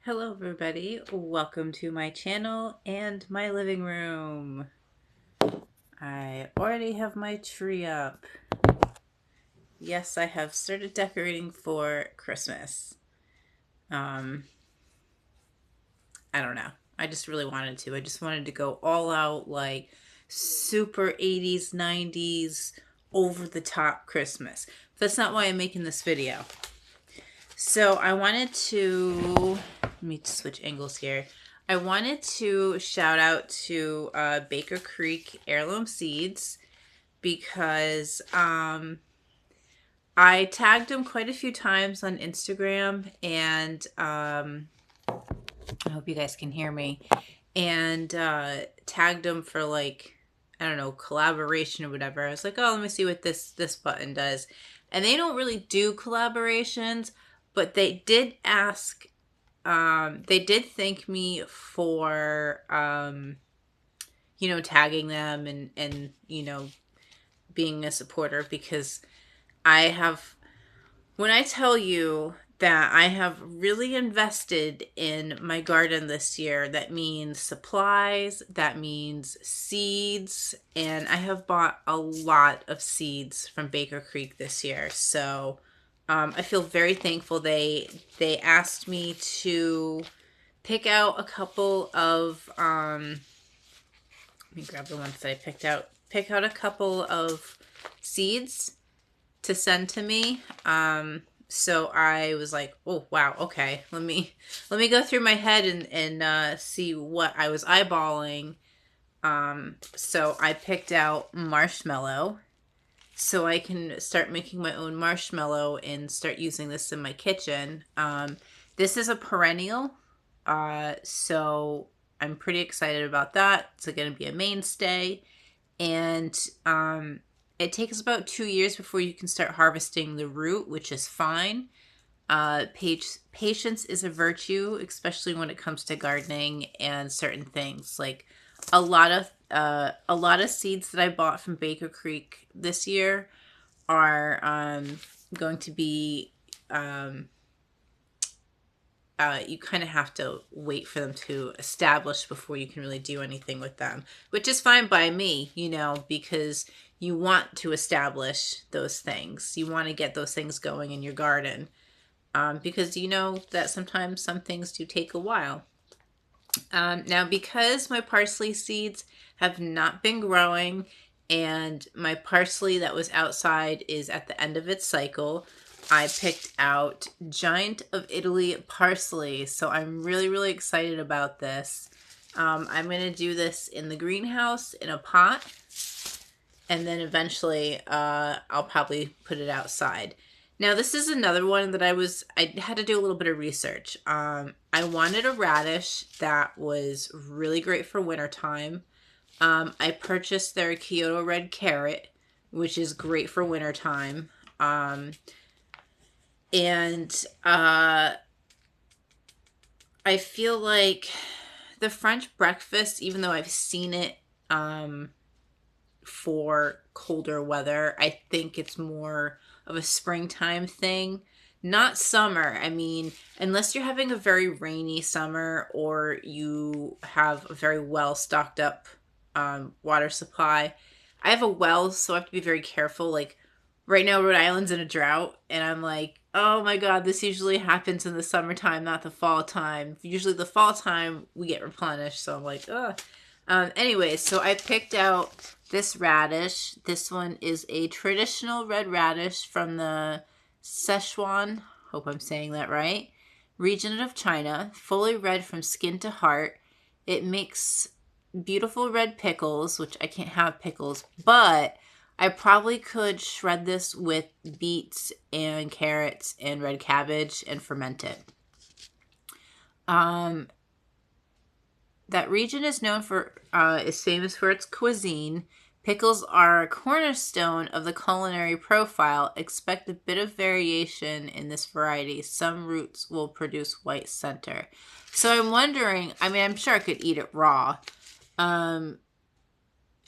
Hello everybody, welcome to my channel and my living room. I already have my tree up. Yes, I have started decorating for Christmas. I don't know. I just really wanted to. I just wanted to go all out, like super 80s, 90s, over the top Christmas. That's not why I'm making this video. So I wanted to, let me switch angles here. I wanted to shout out to Baker Creek Heirloom Seeds because I tagged them quite a few times on Instagram, and I hope you guys can hear me, and tagged them for, like, I don't know, collaboration or whatever. I was like, oh, let me see what this button does. And they don't really do collaborations, but they did ask, they did thank me for, tagging them and, being a supporter, because I have, when I tell you that I have really invested in my garden this year, that means supplies, that means seeds, and I have bought a lot of seeds from Baker Creek this year. So I feel very thankful. They asked me to pick out a couple of let me grab the ones that I picked out. Pick out a couple of seeds to send to me. So I was like, oh wow, okay. Let me go through my head and see what I was eyeballing. So I picked out marshmallow, so I can start making my own marshmallow and start using this in my kitchen. This is a perennial, so I'm pretty excited about that. It's going to be a mainstay, and it takes about 2 years before you can start harvesting the root, which is fine. Patience is a virtue, especially when it comes to gardening and certain things. Like a lot of seeds that I bought from Baker Creek this year are going to be you kind of have to wait for them to establish before you can really do anything with them, which is fine by me, because you want to establish those things. You want to get those things going in your garden, because you know that sometimes some things do take a while. Now, because my parsley seeds have not been growing and my parsley that was outside is at the end of its cycle, I picked out Giant of Italy parsley. So I'm really, really excited about this. I'm going to do this in the greenhouse in a pot. And then eventually I'll probably put it outside. Now, this is another one that I had to do a little bit of research. I wanted a radish that was really great for wintertime. I purchased their Kyoto Red Carrot, which is great for wintertime. And I feel like the French breakfast, even though I've seen it for colder weather, I think it's more of a springtime thing, not summer. I mean, unless you're having a very rainy summer or you have a very well stocked up water supply. I have a well, so I have to be very careful. Like right now, Rhode Island's in a drought, and I'm like, oh my god, this usually happens in the summertime, not the fall time. Usually the fall time we get replenished, so I'm like, ugh. Anyway, so I picked out this radish. This one is a traditional red radish from the Sichuan, hope I'm saying that right, region of China, fully red from skin to heart. It makes beautiful red pickles, which I can't have pickles, but I probably could shred this with beets and carrots and red cabbage and ferment it. That region is known for, is famous for its cuisine. Pickles are a cornerstone of the culinary profile. Expect a bit of variation in this variety. Some roots will produce white center. So I'm wondering, I mean, I'm sure I could eat it raw. And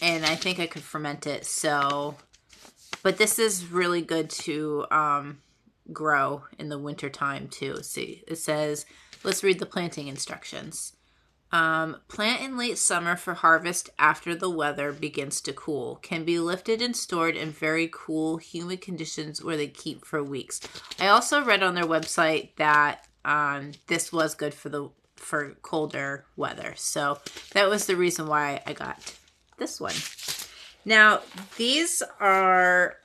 I think I could ferment it. So, but this is really good to grow in the winter time too. See, it says, let's read the planting instructions. Plant in late summer for harvest after the weather begins to cool. Can be lifted and stored in very cool, humid conditions where they keep for weeks. I also read on their website that this was good for colder weather. So that was the reason why I got this one. Now, these are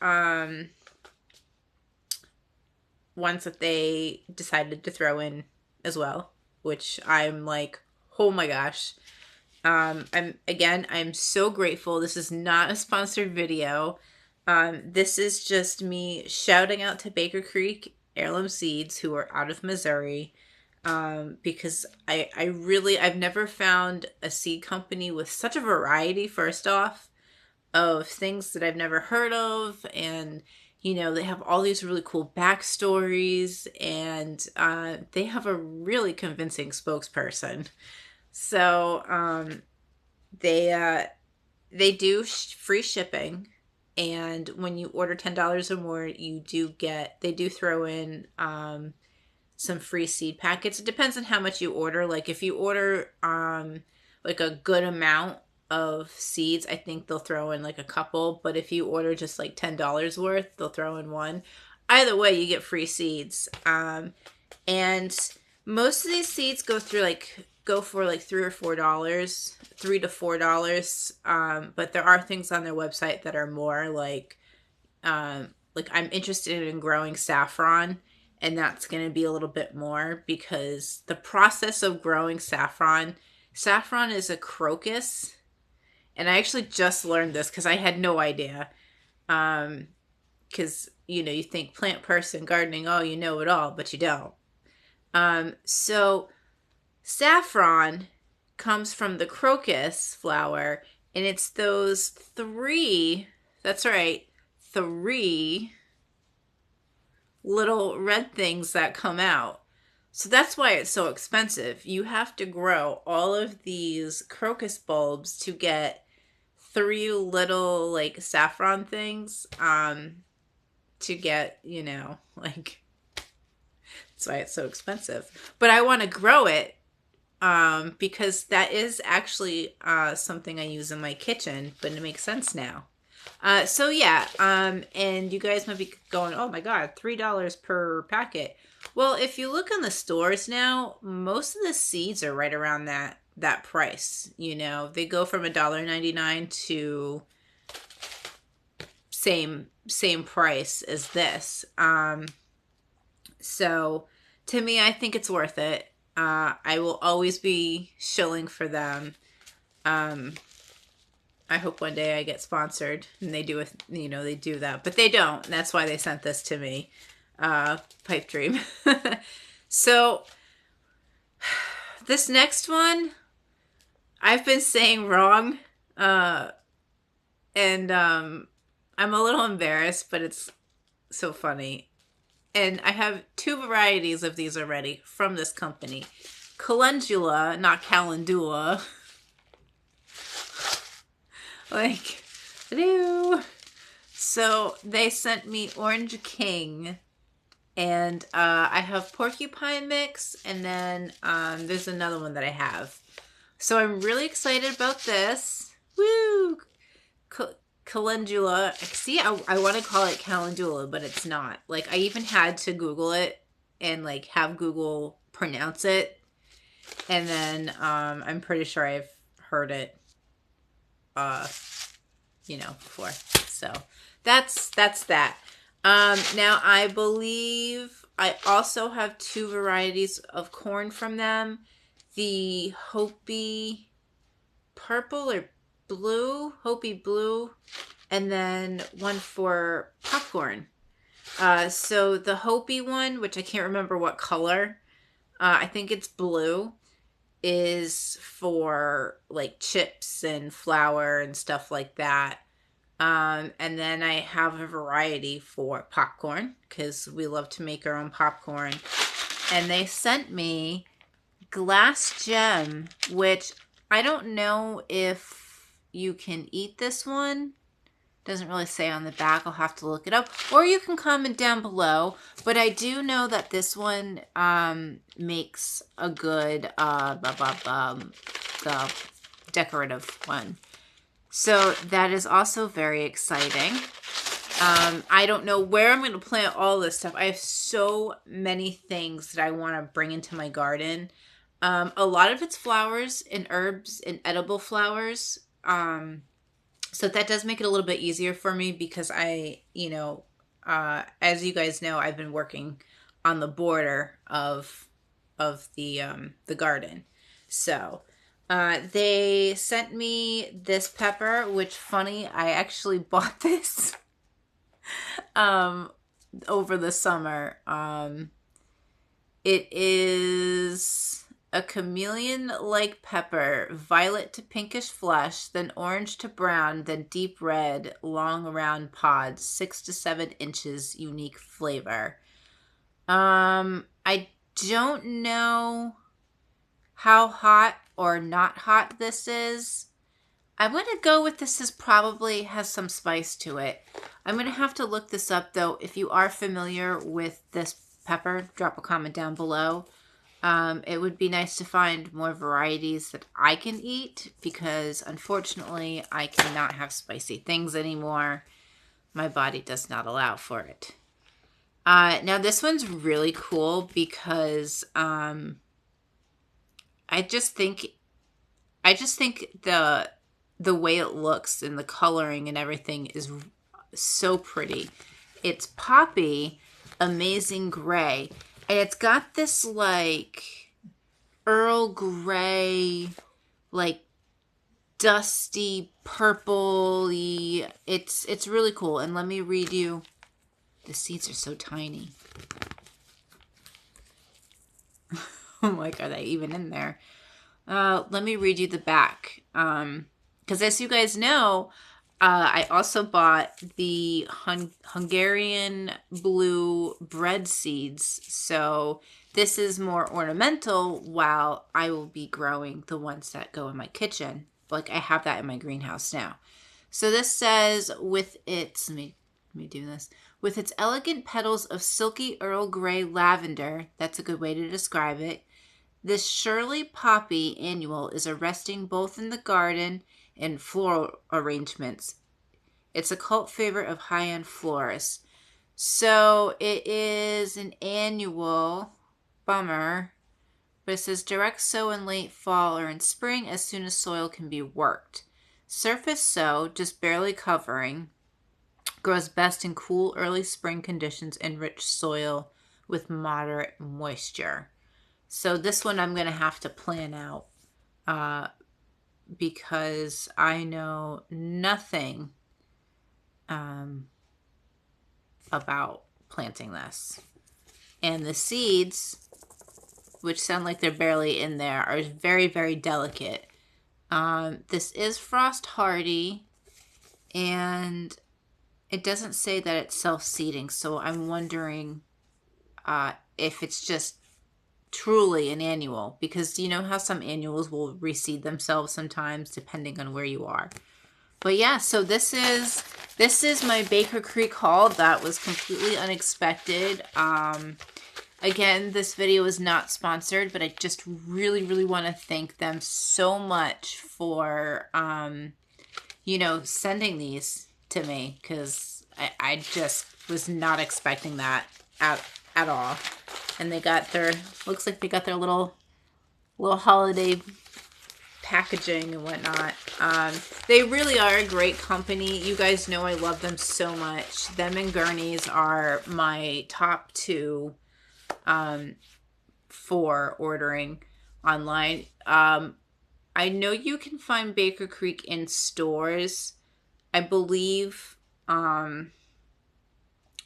ones that they decided to throw in as well, which I'm like, oh my gosh. I'm so grateful. This is not a sponsored video. This is just me shouting out to Baker Creek Heirloom Seeds, who are out of Missouri, because I've never found a seed company with such a variety, first off, of things that I've never heard of, and you know, they have all these really cool backstories, and they have a really convincing spokesperson. So they do free shipping, and when you order $10 or more, they do throw in some free seed packets. It depends on how much you order. Like if you order like a good amount of seeds, I think they'll throw in like a couple, but if you order just like $10 worth, they'll throw in one. Either way, you get free seeds. And most of these seeds go for like $3 to $4. But there are things on their website that are more like I'm interested in growing saffron, and that's going to be a little bit more, because the process of growing saffron is a crocus. And I actually just learned this because I had no idea. Because, you know, you think plant person, gardening, oh, you know it all, but you don't. So saffron comes from the crocus flower, and it's those three little red things that come out. So that's why it's so expensive. You have to grow all of these crocus bulbs to get 3 little like saffron things to get, you know, like, that's why it's so expensive. But I want to grow it because that is actually something I use in my kitchen, but it makes sense now. So yeah, and you guys might be going, oh my god, $3 per packet. Well, if you look in the stores now, most of the seeds are right around that price. You know, they go from $1.99 to same price as this. So to me, I think it's worth it. I will always be shilling for them. I hope one day I get sponsored and they do that, but they don't. And that's why they sent this to me. Pipe dream. So this next one, I've been saying wrong. And I'm a little embarrassed, but it's so funny. And I have 2 varieties of these already from this company. Calendula, not calendula. Like, hello. So they sent me Orange King. And I have porcupine mix, and then there's another one that I have. So I'm really excited about this. Woo! Calendula. See, I want to call it calendula, but it's not. Like, I even had to Google it and like have Google pronounce it. And then I'm pretty sure I've heard it before. So that's that. Now I believe I also have 2 varieties of corn from them. The Hopi purple or blue, Hopi blue, and then one for popcorn. So the Hopi one, which I can't remember what color, I think it's blue, is for like chips and flour and stuff like that. And then I have a variety for popcorn, because we love to make our own popcorn. And they sent me Glass Gem, which I don't know if you can eat this one. Doesn't really say on the back. I'll have to look it up. Or you can comment down below. But I do know that this one makes a good decorative one. So that is also very exciting. I don't know where I'm going to plant all this stuff. I have so many things that I want to bring into my garden. A lot of it's flowers and herbs and edible flowers. So that does make it a little bit easier for me because I, as you guys know, I've been working on the border of the garden. So they sent me this pepper, which funny, I actually bought this over the summer. It is a chameleon-like pepper, violet to pinkish flesh, then orange to brown, then deep red, long round pods, 6 to 7 inches, unique flavor. I don't know how hot or not hot this is. I'm going to go with this probably has some spice to it. I'm going to have to look this up though. If you are familiar with this pepper, drop a comment down below. It would be nice to find more varieties that I can eat because unfortunately I cannot have spicy things anymore. My body does not allow for it. Now this one's really cool because I just think the way it looks and the coloring and everything is so pretty. It's poppy, amazing gray. And it's got this like Earl Grey, like dusty purple-y. It's really cool. And let me read you. The seeds are so tiny. I'm like, are they even in there? Let me read you the back. Because as you guys know, I also bought the Hungarian blue bread seeds. So this is more ornamental while I will be growing the ones that go in my kitchen. Like I have that in my greenhouse now. So this says with its, let me do this. With its elegant petals of silky Earl Grey lavender, that's a good way to describe it. This Shirley Poppy annual is a resting both in the garden and floral arrangements. It's a cult favorite of high-end florists. So it is an annual, bummer, but it says direct sow in late fall or in spring as soon as soil can be worked. Surface sow, just barely covering, grows best in cool early spring conditions and rich soil with moderate moisture. So this one I'm going to have to plan out because I know nothing about planting this. And the seeds, which sound like they're barely in there, are very, very delicate. This is frost hardy, and it doesn't say that it's self-seeding, so I'm wondering if it's just truly an annual, because you know how some annuals will reseed themselves sometimes depending on where you are. But yeah, so this is my Baker Creek haul. That was completely unexpected. Again, this video is not sponsored, but I just really, really want to thank them so much for sending these to me, because I just was not expecting that at all. And they got their, looks like they got their little holiday packaging and whatnot. They really are a great company. You guys know I love them so much. Them and Gurney's are my top two for ordering online. I know you can find Baker Creek in stores, I believe,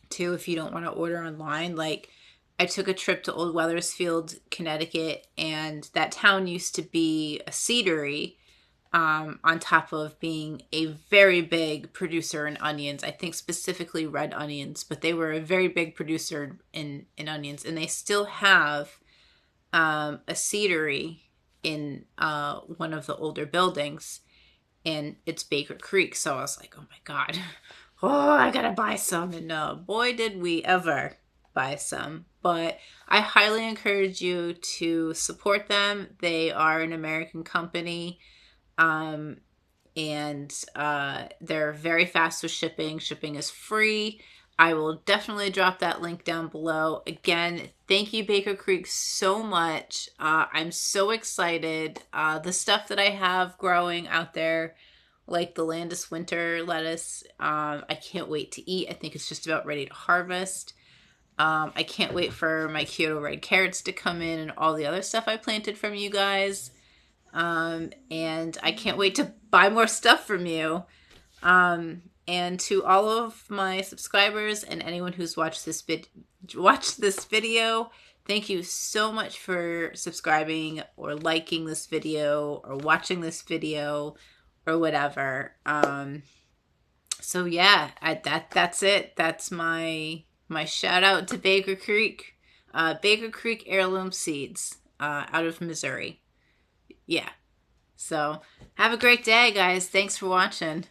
too, if you don't want to order online. Like, I took a trip to Old Wethersfield, Connecticut, and that town used to be a seedery, on top of being a very big producer in onions. I think specifically red onions, but they were a very big producer in onions, and they still have a seedery in one of the older buildings. and it's Baker Creek. So I was like, oh my God, oh, I gotta buy some. And boy, did we ever buy some. But I highly encourage you to support them. They are an American company. And they're very fast with shipping. Shipping is free. I will definitely drop that link down below. Again, thank you, Baker Creek, so much. I'm so excited. The stuff that I have growing out there, like the Landis Winter lettuce, I can't wait to eat. I think it's just about ready to harvest. I can't wait for my Kyoto Red carrots to come in and all the other stuff I planted from you guys. And I can't wait to buy more stuff from you. And to all of my subscribers and anyone who's watched this video, thank you so much for subscribing or liking this video or watching this video or whatever. So yeah, that's it. That's my shout out to Baker Creek. Baker Creek heirloom seeds out of Missouri. Yeah. So have a great day, guys. Thanks for watching.